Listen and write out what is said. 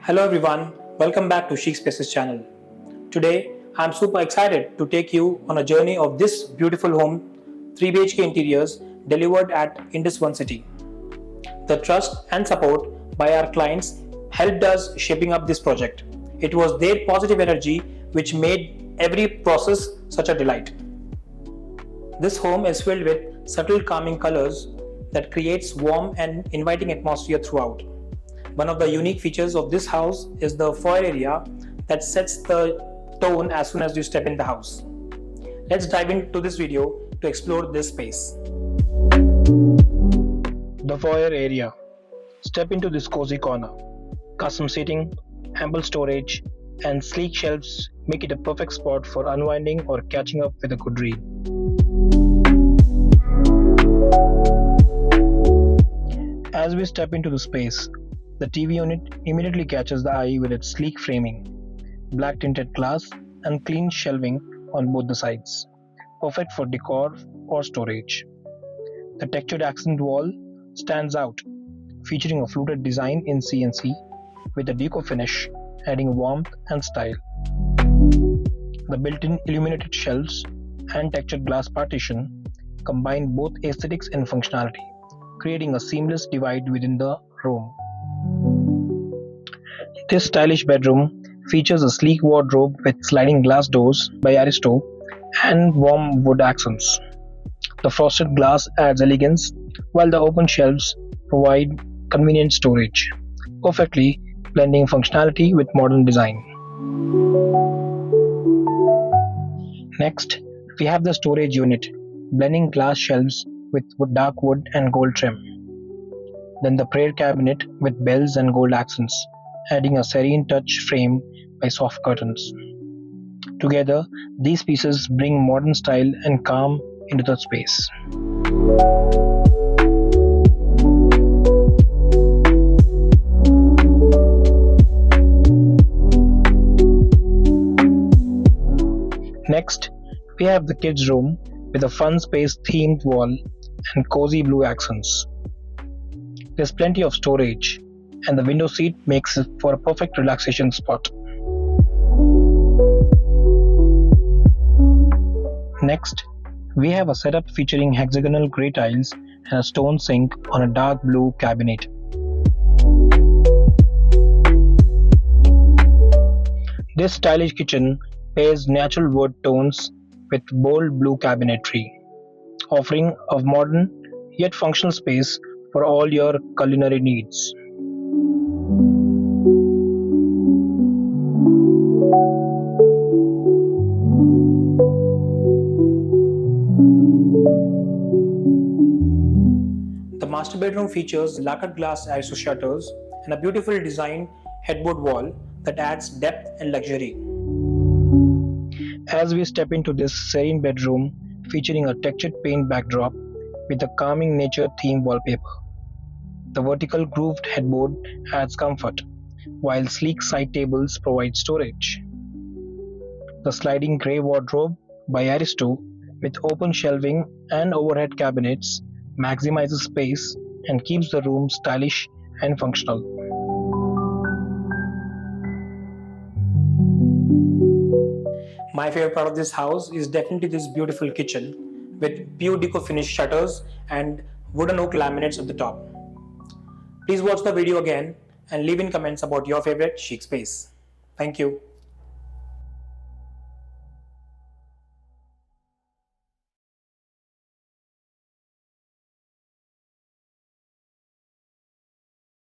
Hello everyone, welcome back to ChicSpaces channel. Today, I'm super excited to take you on a journey of this beautiful home, 3 BHK interiors delivered at Indus One City. The trust and support by our clients helped us shaping up this project. It was their positive energy which made every process such a delight. This home is filled with subtle calming colors that creates warm and inviting atmosphere throughout. One of the unique features of this house is the foyer area that sets the tone as soon as you step in the house. Let's dive into this video to explore this space. The foyer area. Step into this cozy corner. Custom seating, ample storage, and sleek shelves make it a perfect spot for unwinding or catching up with a good read. As we step into the space, the TV unit immediately catches the eye with its sleek framing, black-tinted glass, and clean shelving on both the sides, perfect for decor or storage. The textured accent wall stands out, featuring a fluted design in CNC with a Duco finish, adding warmth and style. The built-in illuminated shelves and textured glass partition combine both aesthetics and functionality, creating a seamless divide within the room. This stylish bedroom features a sleek wardrobe with sliding glass doors by Aristo and warm wood accents. The frosted glass adds elegance, while the open shelves provide convenient storage, perfectly blending functionality with modern design. Next, we have the storage unit, blending glass shelves with dark wood and gold trim. Then the prayer cabinet with bells and gold accents, adding a serene touch frame by soft curtains. Together, these pieces bring modern style and calm into the space. Next, we have the kids' room with a fun space themed wall and cozy blue accents. There's plenty of storage, and the window seat makes it for a perfect relaxation spot. Next, we have a setup featuring hexagonal grey tiles and a stone sink on a dark blue cabinet. This stylish kitchen pairs natural wood tones with bold blue cabinetry, offering a modern yet functional space for all your culinary needs. The master bedroom features lacquered glass ISO shutters and a beautiful designed headboard wall that adds depth and luxury. As we step into this serene bedroom featuring a textured paint backdrop with a calming nature theme wallpaper. The vertical grooved headboard adds comfort, while sleek side tables provide storage. The sliding grey wardrobe by Aristo with open shelving and overhead cabinets maximizes space and keeps the room stylish and functional. My favorite part of this house is definitely this beautiful kitchen with pure Duco finish shutters and wooden oak laminates at the top. Please watch the video again and leave in comments about your favorite chic space. Thank you.